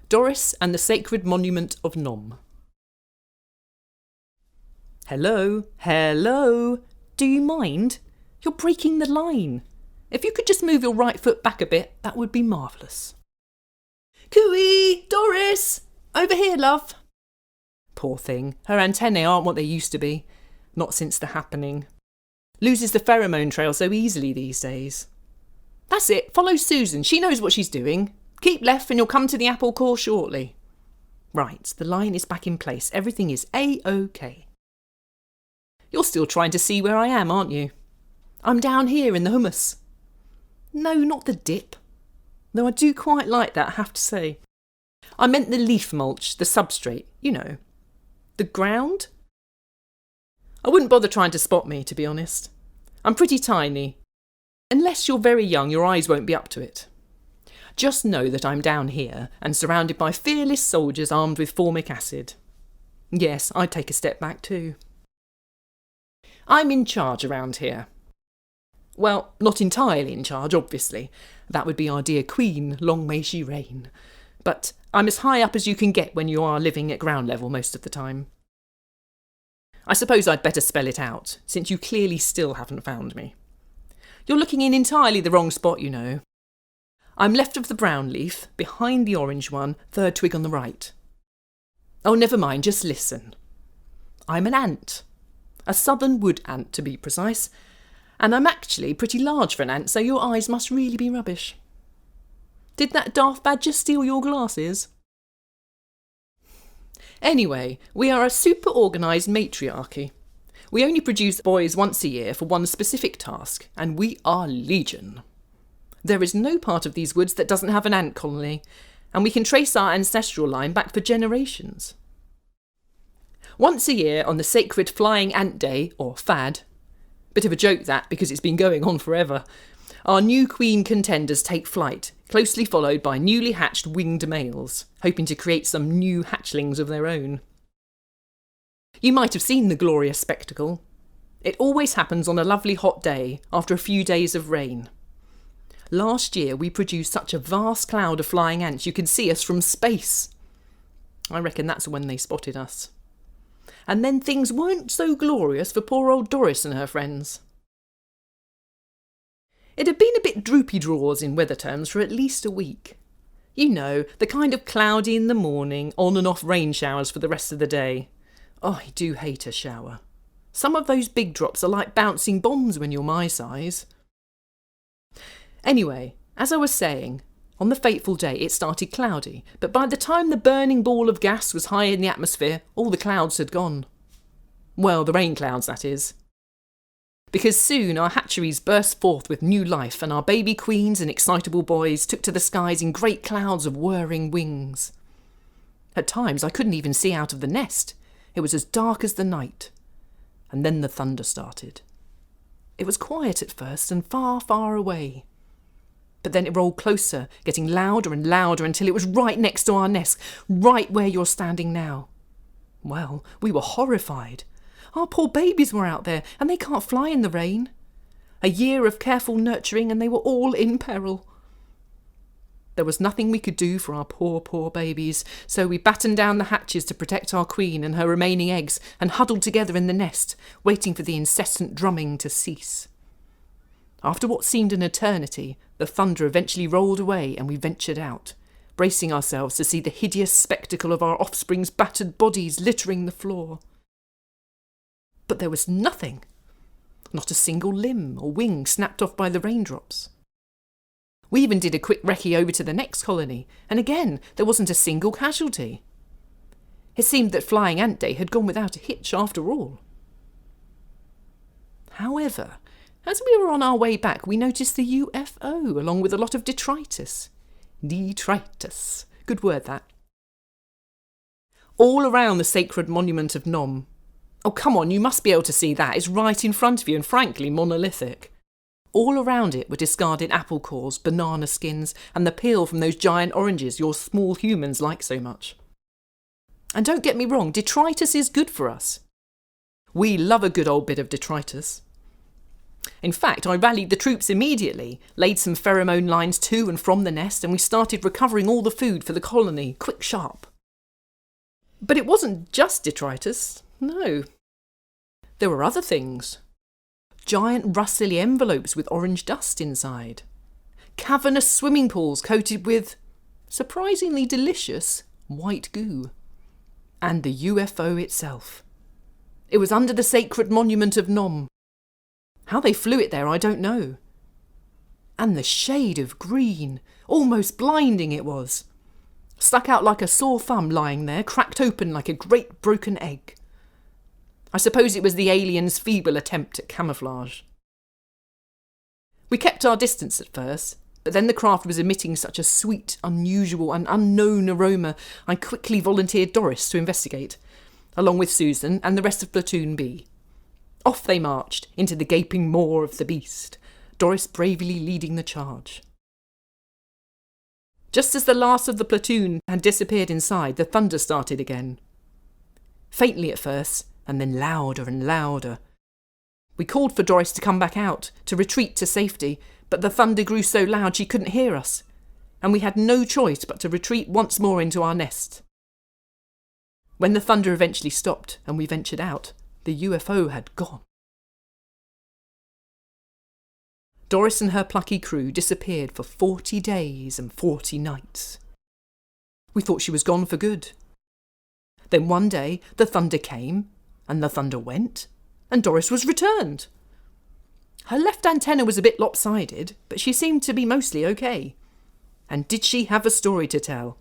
Doris and the Sacred Monument of Nom. Hello? Hello? Do you mind? You're breaking the line. If you could just move your right foot back a bit, that would be marvellous. Cooey! Doris! Over here, love. Poor thing. Her antennae aren't what they used to be. Not since the happening. Loses the pheromone trail so easily these days. That's it. Follow Susan. She knows what she's doing. Keep left and you'll come to the apple core shortly. Right, the line is back in place. Everything is A-OK. You're still trying to see where I am, aren't you? I'm down here in the hummus. No, not the dip. Though I do quite like that, I have to say. I meant the leaf mulch, the substrate, you know. The ground? I wouldn't bother trying to spot me, to be honest. I'm pretty tiny. Unless you're very young, your eyes won't be up to it. Just know that I'm down here and surrounded by fearless soldiers armed with formic acid. Yes, I'd take a step back too. I'm in charge around here. Well, not entirely in charge, obviously. That would be our dear Queen, long may she reign. But I'm as high up as you can get when you are living at ground level most of the time. I suppose I'd better spell it out, since you clearly still haven't found me. You're looking in entirely the wrong spot, you know. I'm left of the brown leaf, behind the orange one, third twig on the right. Oh, never mind, just listen. I'm an ant. A southern wood ant, to be precise. And I'm actually pretty large for an ant, so your eyes must really be rubbish. Did that daft badger steal your glasses? Anyway, we are a super organised matriarchy. We only produce boys once a year for one specific task, and we are legion. There is no part of these woods that doesn't have an ant colony, and we can trace our ancestral line back for generations. Once a year on the sacred Flying Ant Day, or FAD, bit of a joke that because it's been going on forever, our new queen contenders take flight, closely followed by newly hatched winged males, hoping to create some new hatchlings of their own. You might have seen the glorious spectacle. It always happens on a lovely hot day after a few days of rain. Last year we produced such a vast cloud of flying ants you could see us from space. I reckon that's when they spotted us. And then things weren't so glorious for poor old Doris and her friends. It had been a bit droopy drawers in weather terms for at least a week. You know, the kind of cloudy in the morning, on and off rain showers for the rest of the day. Oh, I do hate a shower. Some of those big drops are like bouncing bombs when you're my size. Anyway, as I was saying, on the fateful day it started cloudy, but by the time the burning ball of gas was high in the atmosphere, all the clouds had gone. Well, the rain clouds, that is. Because soon our hatcheries burst forth with new life and our baby queens and excitable boys took to the skies in great clouds of whirring wings. At times I couldn't even see out of the nest. It was as dark as the night. And then the thunder started. It was quiet at first and far, far away. But then it rolled closer, getting louder and louder until it was right next to our nest, right where you're standing now. Well, we were horrified. Our poor babies were out there, and they can't fly in the rain. A year of careful nurturing, and they were all in peril. There was nothing we could do for our poor, poor babies, so we battened down the hatches to protect our queen and her remaining eggs, and huddled together in the nest, waiting for the incessant drumming to cease. After what seemed an eternity, the thunder eventually rolled away and we ventured out, bracing ourselves to see the hideous spectacle of our offspring's battered bodies littering the floor. But there was nothing. Not a single limb or wing snapped off by the raindrops. We even did a quick recce over to the next colony, and again there wasn't a single casualty. It seemed that Flying Ant Day had gone without a hitch after all. However, as we were on our way back, we noticed the UFO, along with a lot of detritus. Detritus. Good word, that. All around the Sacred Monument of Nom. Oh, come on, you must be able to see that. It's right in front of you and frankly monolithic. All around it were discarded apple cores, banana skins, and the peel from those giant oranges your small humans like so much. And don't get me wrong, detritus is good for us. We love a good old bit of detritus. In fact, I rallied the troops immediately, laid some pheromone lines to and from the nest, and we started recovering all the food for the colony, quick sharp. But it wasn't just detritus, no. There were other things. Giant rustly envelopes with orange dust inside. Cavernous swimming pools coated with, surprisingly delicious, white goo. And the UFO itself. It was under the Sacred Monument of Nom. How they flew it there, I don't know. And the shade of green, almost blinding it was. Stuck out like a sore thumb lying there, cracked open like a great broken egg. I suppose it was the aliens' feeble attempt at camouflage. We kept our distance at first, but then the craft was emitting such a sweet, unusual and unknown aroma, I quickly volunteered Doris to investigate, along with Susan and the rest of Platoon B. Off they marched into the gaping maw of the beast, Doris bravely leading the charge. Just as the last of the platoon had disappeared inside, the thunder started again. Faintly at first, and then louder and louder. We called for Doris to come back out, to retreat to safety, but the thunder grew so loud she couldn't hear us, and we had no choice but to retreat once more into our nest. When the thunder eventually stopped and we ventured out, the UFO had gone. Doris and her plucky crew disappeared for 40 days and 40 nights. We thought she was gone for good. Then one day the thunder came, and the thunder went, and Doris was returned. Her left antenna was a bit lopsided, but she seemed to be mostly okay. And did she have a story to tell?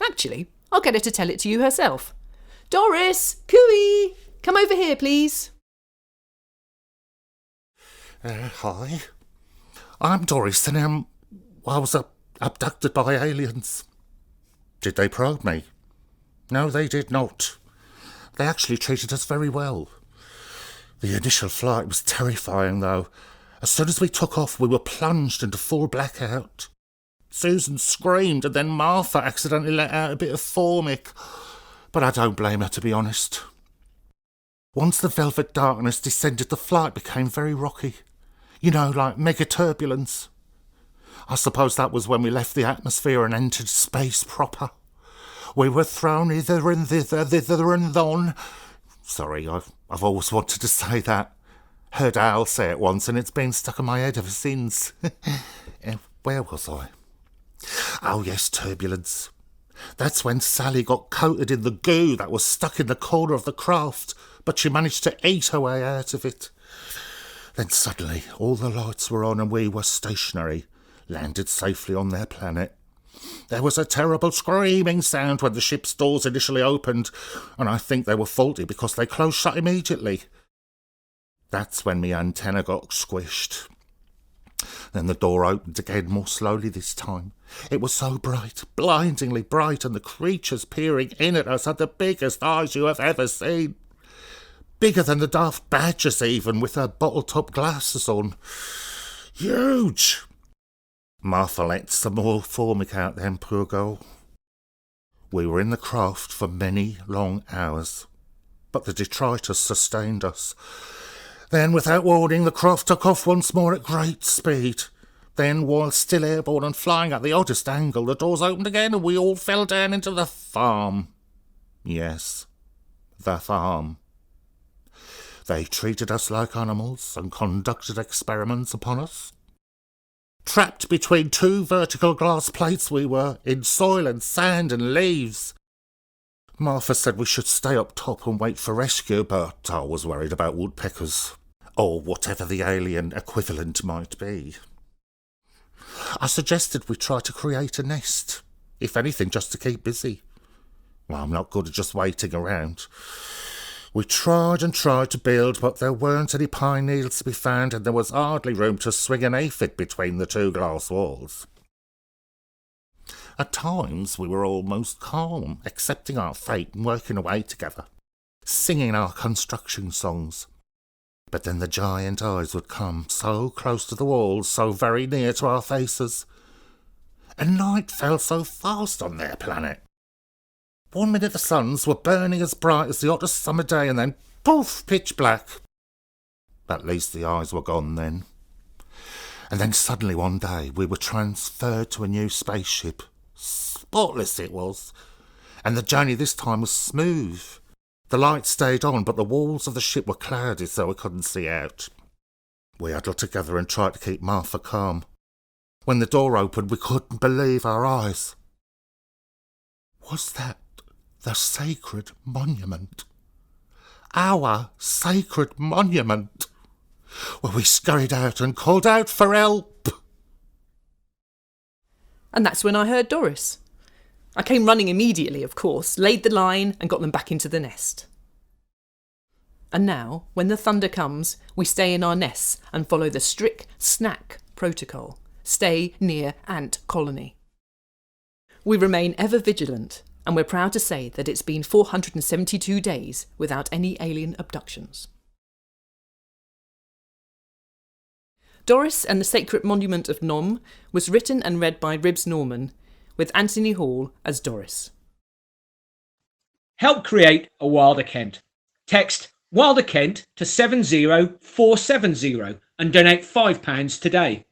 Actually, I'll get her to tell it to you herself. Doris! Cooey! Come over here, please. Hi. I'm Doris, and I was abducted by aliens. Did they probe me? No, they did not. They actually treated us very well. The initial flight was terrifying, though. As soon as we took off, we were plunged into full blackout. Susan screamed, and then Martha accidentally let out a bit of formic. But I don't blame her, to be honest. Once the velvet darkness descended, the flight became very rocky. You know, like mega turbulence. I suppose that was when we left the atmosphere and entered space proper. We were thrown hither and thither and thon. Sorry, I've always wanted to say that. Heard Al say it once and it's been stuck in my head ever since. Where was I? Oh yes, turbulence. That's when Sally got coated in the goo that was stuck in the corner of the craft, but she managed to eat her way out of it. Then suddenly all the lights were on and we were stationary, landed safely on their planet. There was a terrible screaming sound when the ship's doors initially opened, and I think they were faulty because they closed shut immediately. That's when my antenna got squished. Then the door opened again, more slowly this time. It was so bright, blindingly bright, and the creatures peering in at us had the biggest eyes you have ever seen. Bigger than the Daft Badgers even, with their bottle-top glasses on. Huge! Martha let some more formic out then, poor girl. We were in the craft for many long hours, but the detritus sustained us. Then, without warning, the craft took off once more at great speed. Then, while still airborne and flying at the oddest angle, the doors opened again and we all fell down into the farm. Yes, the farm. They treated us like animals and conducted experiments upon us. Trapped between two vertical glass plates we were, in soil and sand and leaves. Martha said we should stay up top and wait for rescue, but I was worried about woodpeckers, or whatever the alien equivalent might be. I suggested we try to create a nest, if anything just to keep busy. Well, I'm not good at just waiting around. We tried and tried to build, but there weren't any pine needles to be found, and there was hardly room to swing an aphid between the two glass walls. At times we were almost calm, accepting our fate and working away together, singing our construction songs. But then the giant eyes would come so close to the walls, so very near to our faces. And night fell so fast on their planet. 1 minute the suns were burning as bright as the hottest summer day, and then, poof, pitch black. At least the eyes were gone then. And then suddenly one day we were transferred to a new spaceship. Spotless it was. And the journey this time was smooth. The lights stayed on, but the walls of the ship were cloudy so we couldn't see out. We huddled together and tried to keep Martha calm. When the door opened, we couldn't believe our eyes. Was that the Sacred Monument? Our Sacred Monument! Well, we scurried out and called out for help. And that's when I heard Doris. I came running immediately, of course, laid the line and got them back into the nest. And now, when the thunder comes, we stay in our nests and follow the strict snack protocol. Stay near ant colony. We remain ever vigilant, and we're proud to say that it's been 472 days without any alien abductions. Doris and the Sacred Monument of Nom was written and read by Ribs Norman, with Anthony Hall as Doris. Help create a Wilder Kent. Text Wilder Kent to 70470 and donate £5 today.